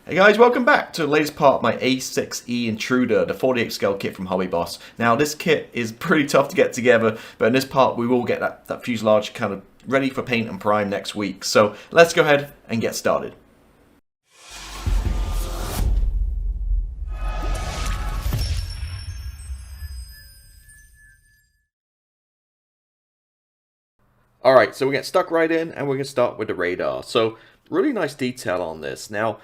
Hey guys, welcome back to the latest part of my A-6E Intruder, the 48 scale kit from HobbyBoss. Now this kit is pretty tough to get together, but in this part we will get that fuselage kind of ready for paint and prime next week. So let's go ahead and get started. Alright, so we get stuck right in and we're going to start with the radar. So really nice detail on this. Now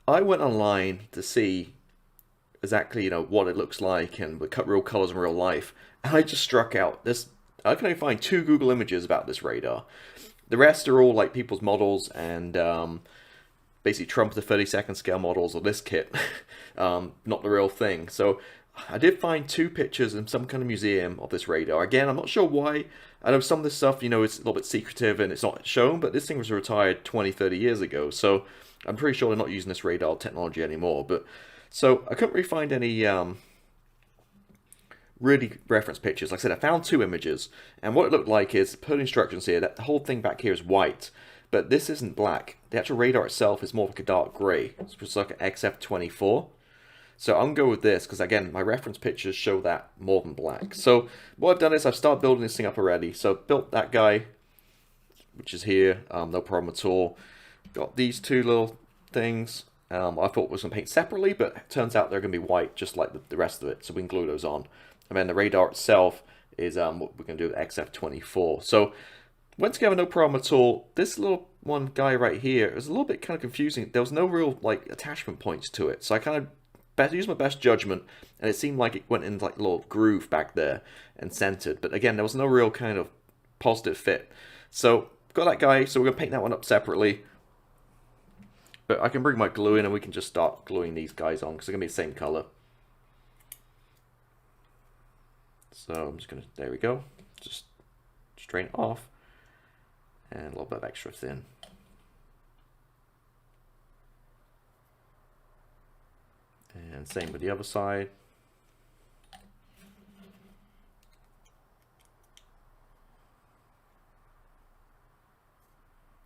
I went online to see exactly, what it looks like and with real colors in real life. And I just struck out this. I can only find 2 Google images about this radar. The rest are all like people's models and basically Trump the 32nd scale models of this kit, not the real thing. So I did find 2 pictures in some kind of museum of this radar. Again, I'm not sure why. I know some of this stuff, it's a little bit secretive and it's not shown, but this thing was retired 20, 30 years ago. So I'm pretty sure they're not using this radar technology anymore. But so I couldn't really find any really reference pictures. Like I said, I found 2 images, and what it looked like is, per instructions here, that the whole thing back here is white, but this isn't black. The actual radar itself is more like a dark grey. It's like an XF24. So I'm going to go with this because, again, my reference pictures show that more than black. So what I've done is I've started building this thing up already. So built that guy, which is here, no problem at all. Got these 2 little things. I thought was going to paint separately, but it turns out they're going to be white just like the rest of it. So we can glue those on. And then the radar itself is what we're going to do with XF24. So went together no problem at all. This little one guy right here is a little bit kind of confusing. There was no real attachment points to it. So I kind of used my best judgment, and it seemed like it went in like a little groove back there and centered. But again, there was no real kind of positive fit. So got that guy, so we're going to paint that one up separately. But I can bring my glue in and we can just start gluing these guys on because they're going to be the same color. So I'm just going to, there we go, just straighten it off and a little bit of extra thin. And same with the other side.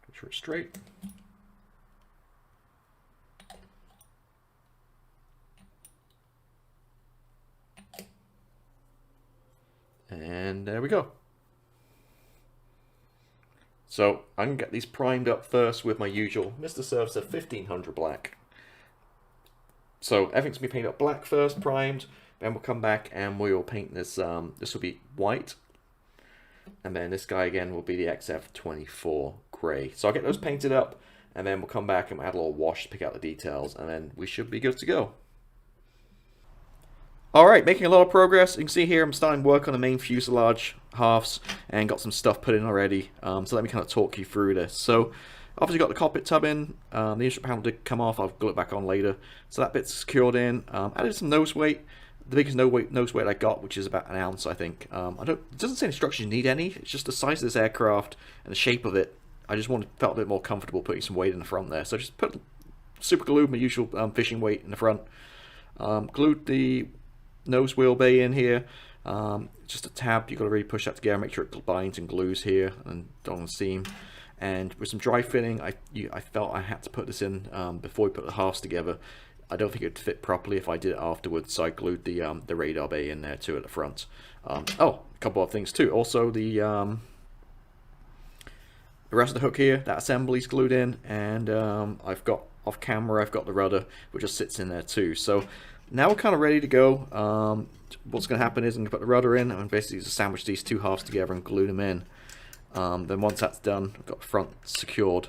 Make sure it's straight. And there we go. So I can get these primed up first with my usual Mr. Service of 1500 black. So everything's going to be painted up black first, primed. Then we'll come back and we'll paint this. This will be white. And then this guy again will be the XF24 grey. So I'll get those painted up and then we'll come back and add a little wash to pick out the details. And then we should be good to go. Alright, making a lot of progress. You can see here I'm starting work on the main fuselage halves and got some stuff put in already. So let me kind of talk you through this. So obviously got the cockpit tub in. The instrument panel did come off. I'll glue it back on later. So that bit's secured in. Added some nose weight. The biggest nose weight I got, which is about 1 ounce, I think. It doesn't say instructions need any. It's just the size of this aircraft and the shape of it. I just felt a bit more comfortable putting some weight in the front there. So I just put super glue, my usual fishing weight in the front. Glued the nose wheel bay in here. Just a tab, you've got to really push that together, make sure it binds and glues here and on the seam. And with some dry fitting, I felt I had to put this in before we put the halves together. I don't think it would fit properly if I did it afterwards, so I glued the radar bay in there too at the front. Oh, a couple of things too. Also the rest of the hook here, that assembly's glued in, and I've got off camera, I've got the rudder, which just sits in there too. So now we're kind of ready to go. What's going to happen is I'm going to put the rudder in and basically just sandwich these 2 halves together and glue them in. Then once that's done, I've got the front secured.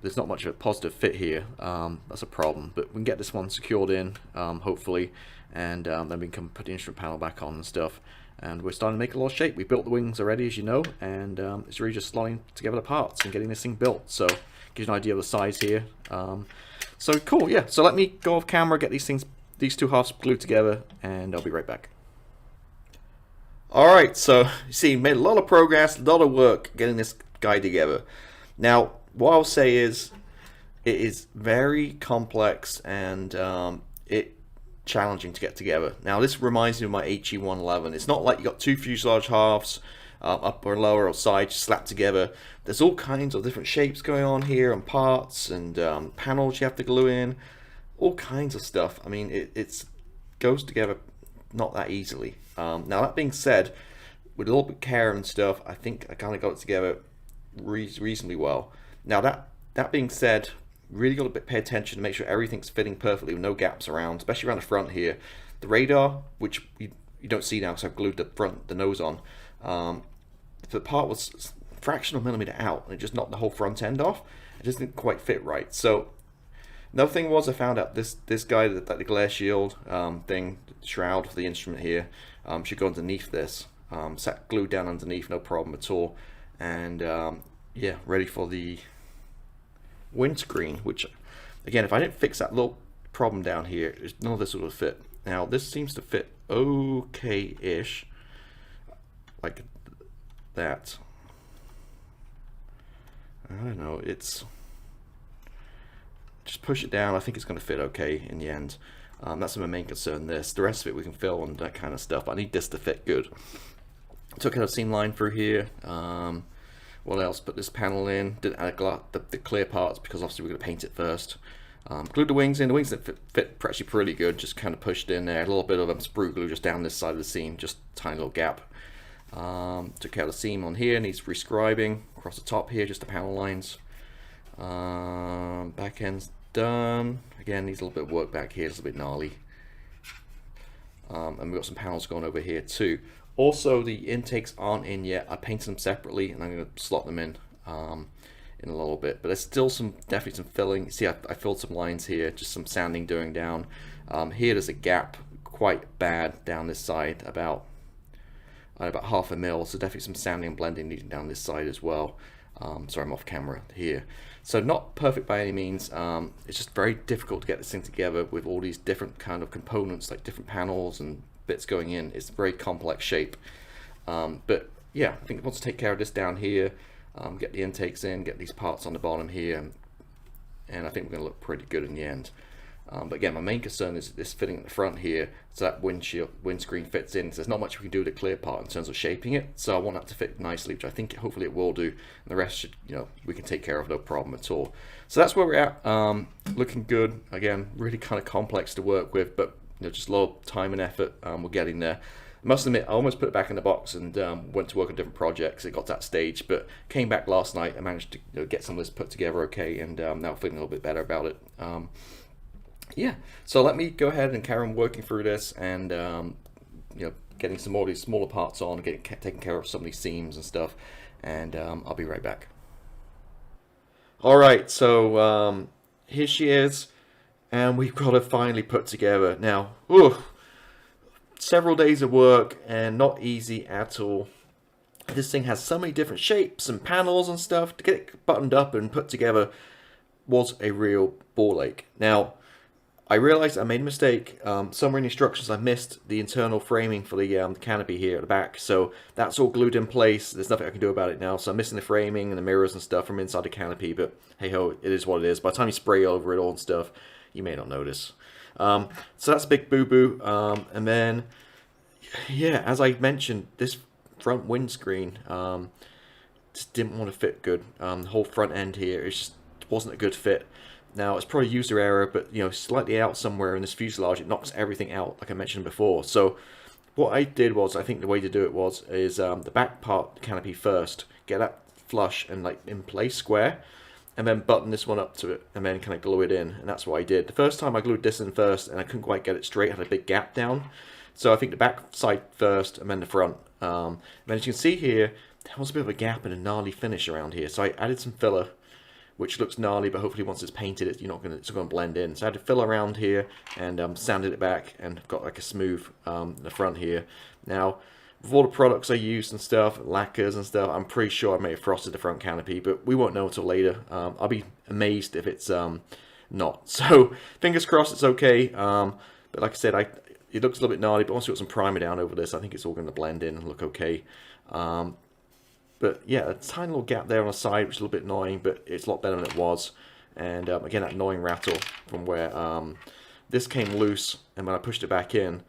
There's not much of a positive fit here. That's a problem, but we can get this one secured in, hopefully, and then we can put the instrument panel back on and stuff. And we're starting to make a lot of shape. We built the wings already, as you know, and it's really just slotting together the parts and getting this thing built. So gives you an idea of the size here. So cool, yeah. So let me go off camera, get these 2 halves glued together, and I'll be right back. Alright, so you see, made a lot of progress, a lot of work getting this guy together. Now, what I'll say is, it is very complex and challenging to get together. Now, this reminds me of my HE-111. It's not like you got 2 fuselage halves up or lower or side, slapped together. There's all kinds of different shapes going on here, and parts and panels you have to glue in, all kinds of stuff. I mean, it goes together not that easily. Now that being said, with a little bit of care and stuff, I think I kind of got it together reasonably well. Now that being said, really got to pay attention to make sure everything's fitting perfectly with no gaps around, especially around the front here. The radar, which you don't see now because I've glued the nose on, the part was a fraction of a millimeter out, and it just knocked the whole front end off. It just didn't quite fit right. So another thing was, I found out this guy, that the glare shield thing, shroud for the instrument here, should go underneath this. Sat glued down underneath, no problem at all. And yeah, ready for the windscreen, which again, if I didn't fix that little problem down here, none of this would have fit. Now this seems to fit okay-ish, like that. I don't know, it's just push it down. I think it's going to fit okay in the end. That's my main concern. The rest of it we can fill and that kind of stuff, but I need this to fit good. Took out a seam line through here. What else? Put this panel in. Didn't add the clear parts because obviously we're going to paint it first. Glued the wings in. The wings that fit actually pretty good. Just kind of pushed in there. A little bit of sprue glue just down this side of the seam. Just tiny little gap. Took out a seam on here. Needs rescribing across the top here. Just the panel lines. Back end's done. Again, needs a little bit of work back here. It's a bit gnarly. And we've got some panels going over here too. Also, the intakes aren't in yet. I painted them separately, and I'm going to slot them in a little bit. But there's still definitely some filling. See, I filled some lines here, just some sanding doing down. Here there's a gap, quite bad down this side, about half a mil. So definitely some sanding and blending needed down this side as well. Sorry, I'm off camera here. So not perfect by any means. It's just very difficult to get this thing together with all these different kind of components, like different panels and bits going in. It's a very complex shape. But yeah, I think I want to take care of this down here, get the intakes in, get these parts on the bottom here, and I think we're going to look pretty good in the end. But again, my main concern is this fitting at the front here, so that windscreen fits in. So there's not much we can do with the clear part in terms of shaping it. So I want that to fit nicely, which I think hopefully it will do. And the rest should, we can take care of, no problem at all. So that's where we're at. Looking good. Again, really kind of complex to work with, but just a lot of time and effort. We're getting there. I must admit, I almost put it back in the box and went to work on different projects. It got to that stage, but came back last night. I managed to get some of this put together okay, and now feeling a little bit better about it. Yeah, so let me go ahead and carry on working through this, and getting some more of these smaller parts on, taking care of some of these seams and stuff, and I'll be right back. All right, so here she is, and we've got her finally put together. Now, several days of work and not easy at all. This thing has so many different shapes and panels and stuff. To get it buttoned up and put together was a real ball ache. Now, I realized I made a mistake. Somewhere in the instructions I missed the internal framing for the canopy here at the back. So that's all glued in place. There's nothing I can do about it now. So I'm missing the framing and the mirrors and stuff from inside the canopy. But hey ho, it is what it is. By the time you spray over it all and stuff, you may not notice. So that's a big boo-boo. And then, yeah, as I mentioned, this front windscreen just didn't want to fit good. The whole front end here, it just wasn't a good fit. Now, it's probably user error, but slightly out somewhere in this fuselage, it knocks everything out, like I mentioned before. So what I did was, I think the way to do it is the back part canopy first, get that flush and like in place square, and then button this one up to it, and then kind of glue it in, and that's what I did. The first time I glued this in first, and I couldn't quite get it straight, I had a big gap down. So I think the back side first, and then the front. And as you can see here, there was a bit of a gap and a gnarly finish around here, so I added some filler, which looks gnarly, but hopefully once it's painted, it's going to blend in. So I had to fill around here and sanded it back, and got like a smooth the front here. Now, with all the products I used and stuff, lacquers and stuff, I'm pretty sure I may have frosted the front canopy, but we won't know until later. I'll be amazed if it's not. So fingers crossed it's okay. But like I said, it looks a little bit gnarly, but once we've got some primer down over this, I think it's all going to blend in and look okay. But yeah, a tiny little gap there on the side, which is a little bit annoying, but it's a lot better than it was. And again, that annoying rattle from where this came loose, and when I pushed it back in,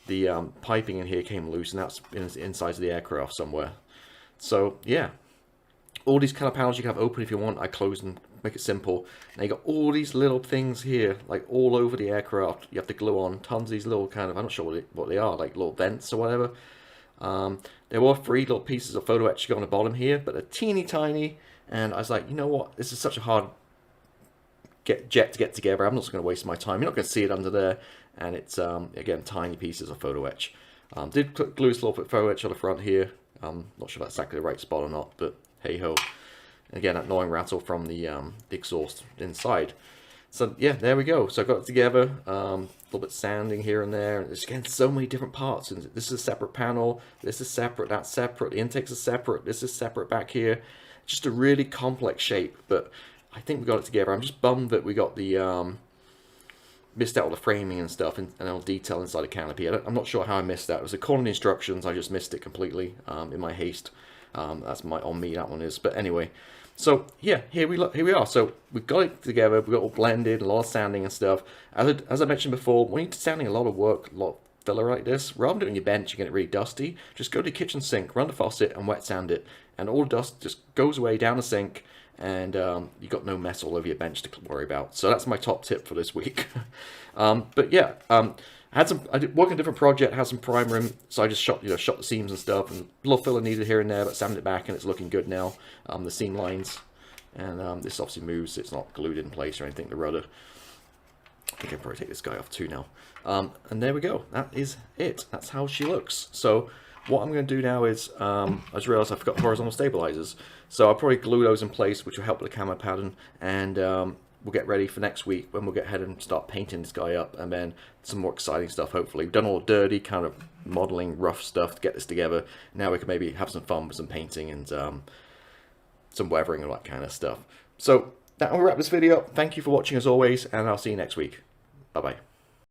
the piping in here came loose, and that's in the insides of the aircraft somewhere. So yeah, all these kind of panels you can have open if you want. I close and make it simple. Now you got all these little things here, like all over the aircraft. You have to glue on tons of these little kind of, I'm not sure what they are, like little vents or whatever. There were 3 little pieces of photo etch on the bottom here, but they're teeny tiny. And I was like, you know what? This is such a hard jet to get together. I'm not going to waste my time. You're not going to see it under there. And it's, again, tiny pieces of photo etch. Did glue a little bit of photo etch on the front here. Not sure if that's exactly the right spot or not, but hey ho. Again, that annoying rattle from the exhaust inside. So yeah, there we go. So I got it together. A little bit sanding here and there. And there's again so many different parts. And this is a separate panel. This is separate. That's separate. The intakes are separate. This is separate back here. Just a really complex shape, but I think we got it together. I'm just bummed that we got the missed out all the framing and stuff and all the detail inside the canopy. I'm not sure how I missed that. It was according to the instructions. I just missed it completely in my haste. That's on me. That one is. But anyway. So yeah, here we are. So we got it together. We got all blended, a lot of sanding and stuff. As I mentioned before, when you're sanding a lot of work, a lot of filler like this, rather than doing your bench and get it really dusty, just go to the kitchen sink, run the faucet, and wet sand it, and all the dust just goes away down the sink, and you got no mess all over your bench to worry about. So that's my top tip for this week. But yeah, I did work on a different project, had some primer in, so I just shot the seams and stuff, and a little filler needed here and there, but sanded it back, and it's looking good now. The seam lines, and this obviously moves, it's not glued in place or anything, the rudder. I think I can probably take this guy off too now. And there we go, that is it. That's how she looks. So what I'm going to do now is, I just realized I forgot horizontal stabilizers. So I'll probably glue those in place, which will help with the camo pattern, and we'll get ready for next week when we'll get ahead and start painting this guy up, and then some more exciting stuff hopefully. We've done all the dirty kind of modeling, rough stuff to get this together. Now we can maybe have some fun with some painting and some weathering and all that kind of stuff. So that will wrap this video up. Thank you for watching as always, and I'll see you next week. Bye bye.